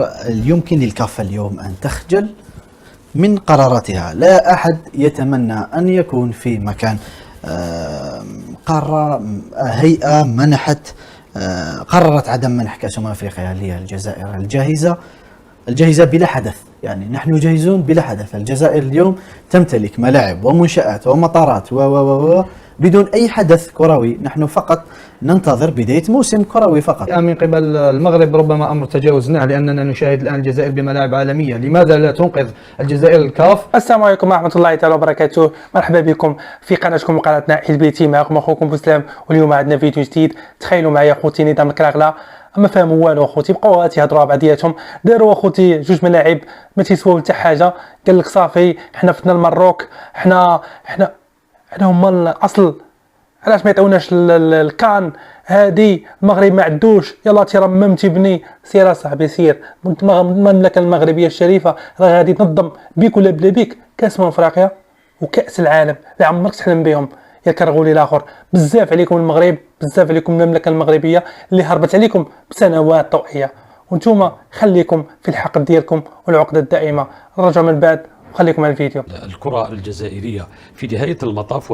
الجزائر يمكن للكاف اليوم أن تخجل من قراراتها. لا أحد يتمنى أن يكون في مكان قارة هيئة منحت قررت عدم منح كأس أفريقيا للجزائر الجاهزة بلا حدث. يعني نحن جاهزون بلا حدث. الجزائر اليوم تمتلك ملاعب ومنشآت ومطارات بدون أي حدث كروي. نحن فقط ننتظر بداية موسم كروي فقط. من قبل المغرب ربما أمر تجاوزناه، لأننا نشاهد الآن الجزائر بملاعب عالمية. لماذا لا تنقذ الجزائر الكاف؟ السلام عليكم ورحمة الله تعالى وبركاته. مرحبا بكم في قناتكم وقناتنا حزب تي. معكم أخوكم بسلام، واليوم عندنا فيديو جديد. تخيلوا معايا خوتي نظام الكراغلا ما فهموا والو. خوتي بقاو تيهضروا بعضياتهم، داروا اخوتي جوج ملاعب ما تيسواو حتى حاجه. قال لك صافي حنا فتنا المروك، حنا هما الاصل، علاش ما يعطيوناش الكان هادي؟ المغرب ما عندوش، يلا تيرمم تيبني. سير صاحبي سير، المملكه المغربيه الشريفه راه غادي تنظم بيك ولا بلا بيك كاس افريقيا وكاس العالم اللي عمرك تحلم بهم. يا كرغولي الاخر، بزاف عليكم المغرب، بزاف عليكم المملكه المغربيه اللي هربت عليكم بسنوات ضوئيه، وانتم خليكم في الحق ديالكم والعقده الدائمه. نرجع من بعد وخليكم على الفيديو. الكرة الجزائرية في نهاية المطاف،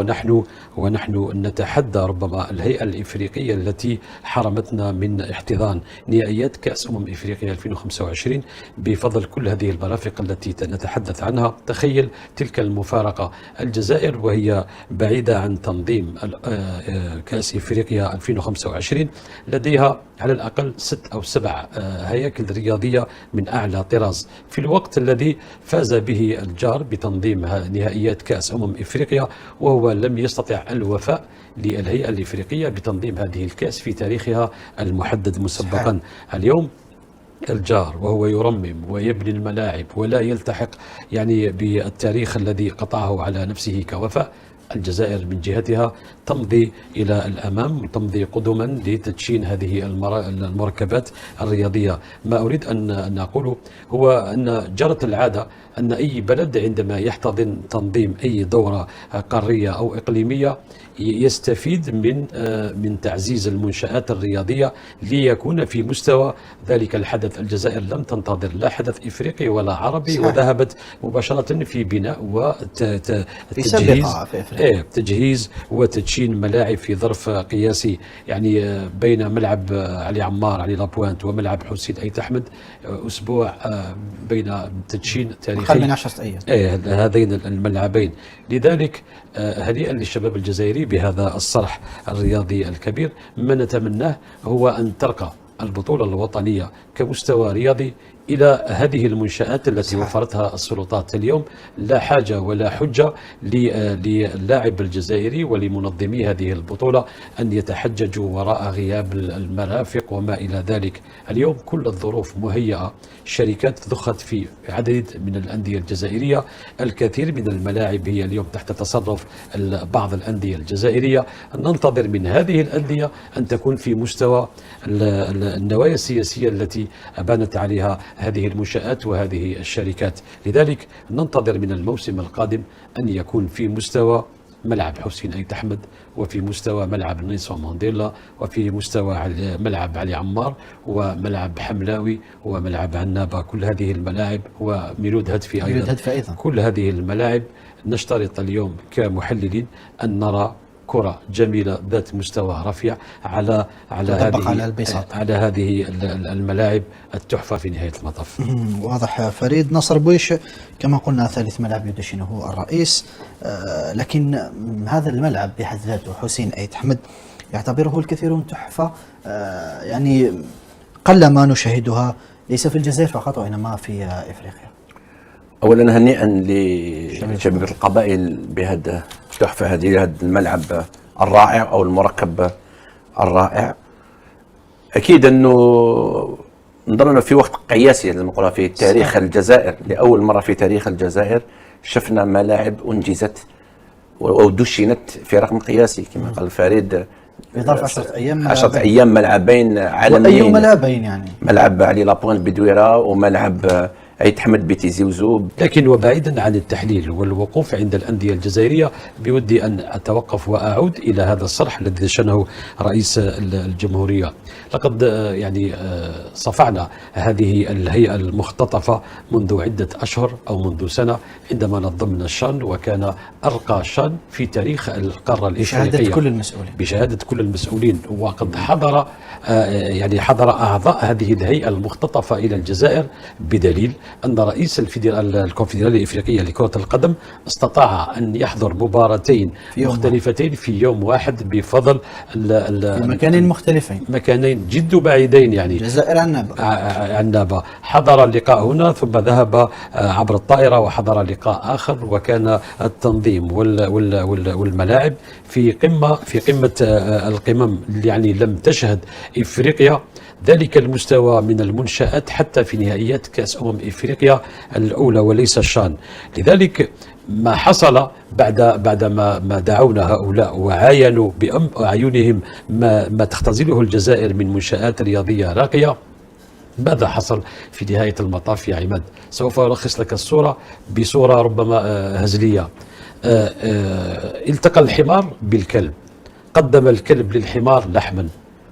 ونحن نتحدى ربما الهيئة الإفريقية التي حرمتنا من احتضان نهائيات كأس إفريقيا 2025 بفضل كل هذه المرافق التي نتحدث عنها. تخيل تلك المفارقة، الجزائر وهي بعيدة عن تنظيم كأس إفريقيا 2025 لديها على الأقل 6 أو 7 هياكل رياضية من أعلى طراز، في الوقت الذي فاز به الجار بتنظيم نهائيات كأس إفريقيا، وهو لم يستطع الوفاء للهيئة الإفريقية بتنظيم هذه الكأس في تاريخها المحدد مسبقا. اليوم الجار وهو يرمم ويبني الملاعب ولا يلتحق يعني بالتاريخ الذي قطعه على نفسه كوفاء. الجزائر من جهتها تمضي إلى الأمام، تمضي قدما لتدشين هذه المركبات الرياضية. ما أريد أن أقوله هو أن جرت العادة أن أي بلد عندما يحتضن تنظيم أي دورة قارية أو إقليمية يستفيد من تعزيز المنشآت الرياضية ليكون في مستوى ذلك الحدث. الجزائر لم تنتظر لا حدث إفريقي ولا عربي، وذهبت مباشرة في بناء تجهيز وتدشين ملاعب في ظرف قياسي. يعني بين ملعب علي عمار علي لابوانت وملعب حسين أيت أحمد أسبوع بين تدشين تاريخي أقل من 10 أيام هذين الملعبين. لذلك هنيئا للشباب الجزائري بهذا الصرح الرياضي الكبير. ما نتمناه هو أن ترقى البطولة الوطنية كمستوى رياضي إلى هذه المنشآت التي وفرتها السلطات اليوم. لا حاجة ولا حجة للاعب الجزائري ولمنظمي هذه البطولة أن يتحججوا وراء غياب المرافق وما إلى ذلك. اليوم كل الظروف مهيئة، شركات ضخت في عدد من الأندية الجزائرية، الكثير من الملاعب هي اليوم تحت تصرف بعض الأندية الجزائرية. ننتظر من هذه الأندية أن تكون في مستوى النوايا السياسية التي أبانت عليها هذه المنشآت وهذه الشركات. لذلك ننتظر من الموسم القادم أن يكون في مستوى ملعب حسين أيت أحمد، وفي مستوى ملعب نيلسون مانديلا، وفي مستوى ملعب علي عمار، وملعب حملاوي، وملعب عنابة. كل هذه الملاعب، وميلود هدفي أيضا. كل هذه الملاعب نشترط اليوم كمحللين أن نرى كرة جميلة ذات مستوى رفيع على هذه الملاعب التحفة في نهاية المطاف. واضح فريد. نصر بويش كما قلنا ثالث ملعب يدشنه الرئيس، لكن هذا الملعب بحد ذاته حسين أيت أحمد يعتبره الكثيرون تحفة، يعني قلما نشاهدها ليس في الجزائر فقط وإنما في إفريقيا. أولا هنيئا لشباب القبائل بهذا التحفة هذه الملعب الرائع أو المركب الرائع. أكيد أنه نظرنا في وقت قياسي لازم نقولها في تاريخ الجزائر. لأول مرة في تاريخ الجزائر شفنا ملاعب أنجزت أو دشنت في رقم قياسي كما قال فريد بظرف 10 أيام ملعبين عالميين. أي ملعبين يعني؟ ملعب علي لابوان بدويرة وملعب يتحمد بتيزي وزوب. لكن وبعيدا عن التحليل والوقوف عند الأندية الجزائرية، بودي أن أتوقف وأعود إلى هذا الصرح الذي دشنه رئيس الجمهورية. لقد يعني صفعنا هذه الهيئة المختطفة منذ عدة أشهر أو منذ سنة عندما نظمنا الشان، وكان أرقى شان في تاريخ القارة الإفريقية بشهادة كل المسؤولين. وقد حضر حضر أعضاء هذه الهيئة المختطفة إلى الجزائر، بدليل أن رئيس الكونفدرالية الإفريقية لكرة القدم استطاع أن يحضر مباراتين مختلفتين في يوم واحد بفضل مكانين جد بعيدين، يعني الجزائر عنابة. حضر اللقاء هنا ثم ذهب عبر الطائرة وحضر لقاء آخر، وكان التنظيم والملاعب في قمة القمم. يعني لم تشهد إفريقيا ذلك المستوى من المنشآت حتى في نهائيات كأس إفريقيا الأولى وليس الشان. لذلك ما حصل بعد ما دعونا هؤلاء وعاينوا بأعينهم ما تختزله الجزائر من منشآت رياضية راقية، ماذا حصل في نهاية المطاف يا عماد؟ سوف ألخص لك الصورة بصورة ربما هزلية. التقى الحمار بالكلب، قدم الكلب للحمار لحما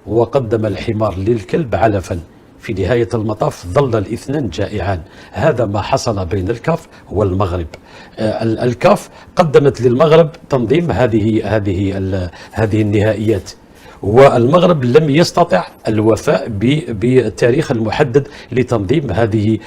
وقدم الحمار للكلب علفا. في نهاية المطاف ظل الاثنان جائعان. هذا ما حصل بين الكاف والمغرب. الكاف قدمت للمغرب تنظيم هذه النهائيات، والمغرب لم يستطع الوفاء بالتاريخ المحدد لتنظيم هذه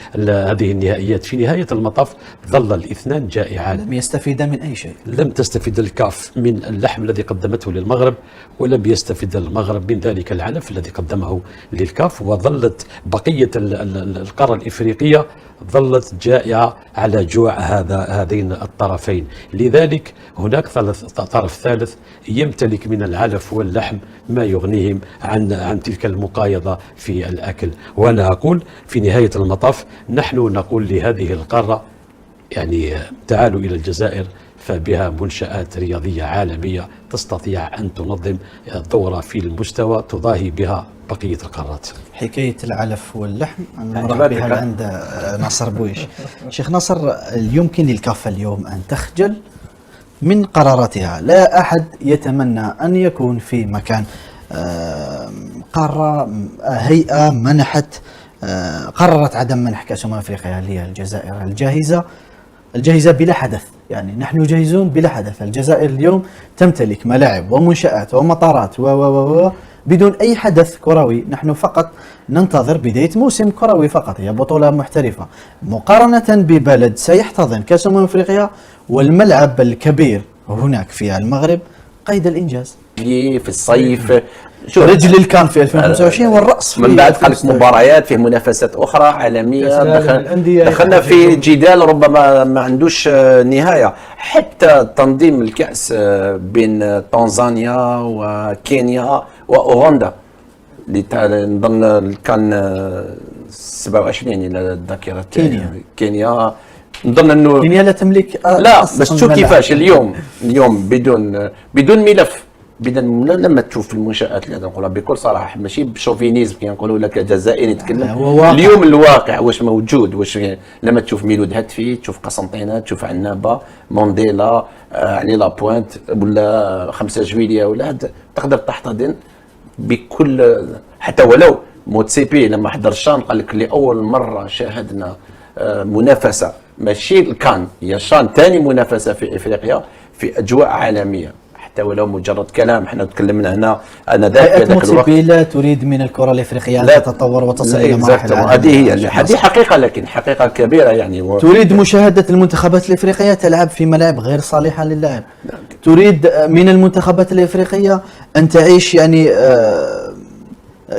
النهائيات. في نهاية المطاف ظل الاثنان جائعان. لم يستفيد من أي شيء. لم تستفيد الكاف من اللحم الذي قدمته للمغرب، ولم يستفيد المغرب من ذلك العلف الذي قدمه للكاف، وظلت بقية القارة الإفريقية ظلت جائعة على جوع هذين الطرفين. لذلك هناك طرف ثالث يمتلك من العلف واللحم ما يغنيهم عن تلك المقايضة في الأكل. وأنا أقول في نهاية المطاف نحن نقول لهذه القارة يعني تعالوا إلى الجزائر، فبها منشآت رياضية عالمية تستطيع أن تنظم دورة في المستوى تضاهي بها بقية القارات. حكاية العلف واللحم نروح بها عند ناصر بويش. شيخ ناصر، يمكن للكاف اليوم أن تخجل من قراراتها. لا أحد يتمنى أن يكون في مكان قارة هيئة منحت قررت عدم منح كأس أفريقيا للجزائر الجاهزة بلا حدث. يعني نحن جاهزون بلا حدث. الجزائر اليوم تمتلك ملاعب ومنشآت ومطارات بدون أي حدث كروي. نحن فقط ننتظر بداية موسم كروي فقط، هي بطولة محترفة مقارنة ببلد سيحتضن كأس أفريقيا والملعب الكبير هناك في المغرب قيد الإنجاز. في الصيف رجل الكان في 2025 والرأس من بعد خلق مباريات في منافسات أخرى عالمية. دخلنا في جدال ربما ما عندوش نهاية. حتى تنظيم الكأس بين تنزانيا وكينيا وأوغندا اللي نظن كان 27 إلى الذاكرة. كينيا نظن انه كينيا لا تملك لا، بس شوف كيفاش اليوم بدون ملف. لما تشوف المنشآت اللي نقولها بكل صراحه ماشي بشوفينيزم كي نقولوا لك جزائري نتكلم اليوم الواقع واش موجود. واش لما تشوف ميلود هاتفي، تشوف قسنطينه، تشوف عنابه، مونديلا، علي لابوينت ولا 5 جويلية ولا تقدر تحتضن بكل. حتى ولو موتسيبي لما حضر الشان قال لك لاول مره شاهدنا منافسه ماشي الكان، هي الشان ثاني منافسه في افريقيا في اجواء عالميه. حتى ولو مجرد كلام، احنا تكلمنا هنا انا ذاك الوقت لا تريد من الكره الافريقيه ان تتطور وتصل الى مراحل هذه حقيقه، لكن حقيقه كبيره يعني تريد مشاهده المنتخبات الافريقيه تلعب في ملاعب غير صالحه للعب. تريد من المنتخبات الافريقيه ان تعيش يعني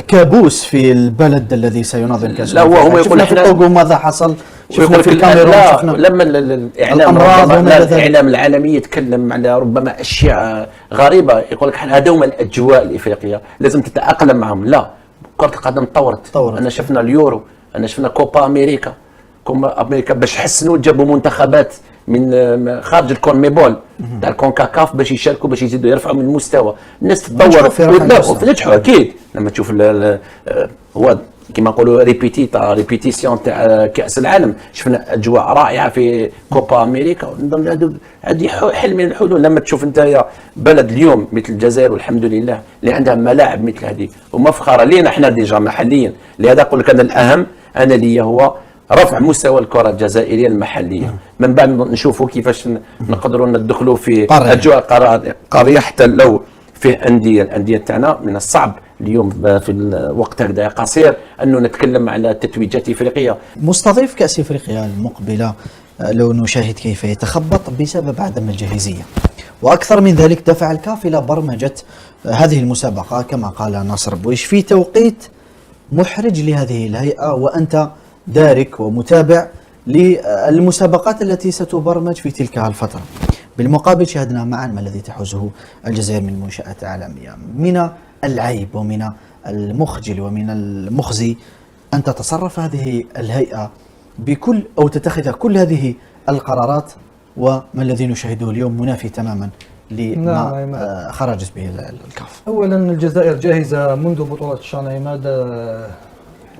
كابوس في البلد الذي سينظم كاس. لا هو يقول في الطوغو ماذا حصل، شفنا في الكاميرون، شفنا لما الاعلام العالمي يتكلم على ربما اشياء غريبه، يقول لك هذا هما الاجواء الافريقيه لازم تتاقلم معهم. لا، كره القدم تطورت. انا شفنا اليورو، انا شفنا كوبا امريكا باش حسنوا جابوا منتخبات من خارج الكونميبول تاع الكونكاكاف باش يشاركوا، باش يزيدوا يرفعوا من المستوى. الناس تتطور ونجحوا اكيد. لما تشوف هو كما نقولوا ريبيتيسيون تاع كاس العالم. شفنا اجواء رائعه في كوبا امريكا. نظن هذه حل من الحلول. لما تشوف انت بلد اليوم مثل الجزائر والحمد لله اللي عندها ملاعب مثل هذه ومفخره لينا احنا ديجا محليا. لهذا اقول لك انا الاهم انا لي هو رفع مستوى الكره الجزائريه المحليه، من بعد نشوفوا كيفاش نقدروا ندخلوا في اجواء قاريه. حتى لو فيه الانديه تاعنا من الصعب اليوم في الوقت هذا قصير انه نتكلم على تتويجات افريقيه. مستضيف كاس افريقيا المقبله لو نشاهد كيف يتخبط بسبب عدم الجاهزيه، واكثر من ذلك دفع الكاف الى برمجه هذه المسابقه كما قال ناصر بويش في توقيت محرج لهذه الهيئه، وانت دارك ومتابع للمسابقات التي ستبرمج في تلك الفترة. بالمقابل شاهدنا معا ما الذي تحوزه الجزائر من منشآت عالمية. من العيب ومن المخجل ومن المخزي أن تتصرف هذه الهيئة بكل أو تتخذ كل هذه القرارات، وما الذي نشاهده اليوم منافي تماما لما خرجت به الكاف. أولا الجزائر جاهزة منذ بطولة الشان عماد.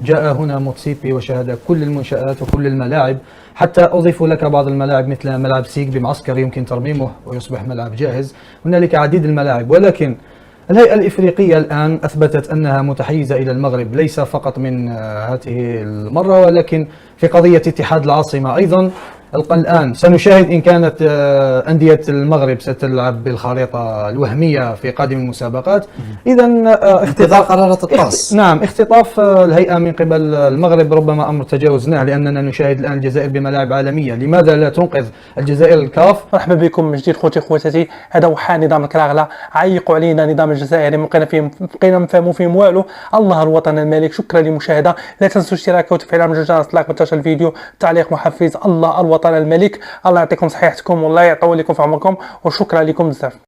جاء هنا موتسيبي وشاهد كل المنشآت وكل الملاعب، حتى أضيف لك بعض الملاعب مثل ملعب سيك بمعسكر يمكن ترميمه ويصبح ملعب جاهز. هنالك عديد الملاعب، ولكن الهيئة الإفريقية الآن أثبتت أنها متحيزة إلى المغرب، ليس فقط من هذه المرة ولكن في قضية اتحاد العاصمة أيضا. الآن سنشاهد إن كانت أندية المغرب ستلعب بالخريطة الوهمية في قادم المسابقات. إذا انتظار قرارات الطاس. نعم، اختطاف الهيئة من قبل المغرب ربما أمر تجاوزناه، لأننا نشاهد الآن الجزائر بملاعب عالمية. لماذا لا تنقذ الجزائر الكاف؟ مرحبا بكم من جديد خوتي خواتاتي. هذا هو حال نظام الكراغله، عيقوا علينا النظام الجزائري، بقينا نفهموا فيهم والو. الله الوطن الملك. شكرا للمشاهده، لا تنسوا الاشتراك وتفعيل الجرس، لايك وانتشار الفيديو، تعليق محفز. الله الوطن الملك. الله يعطيكم صحيحتكم والله يطول لكم في عمركم، وشكرا لكم بزاف.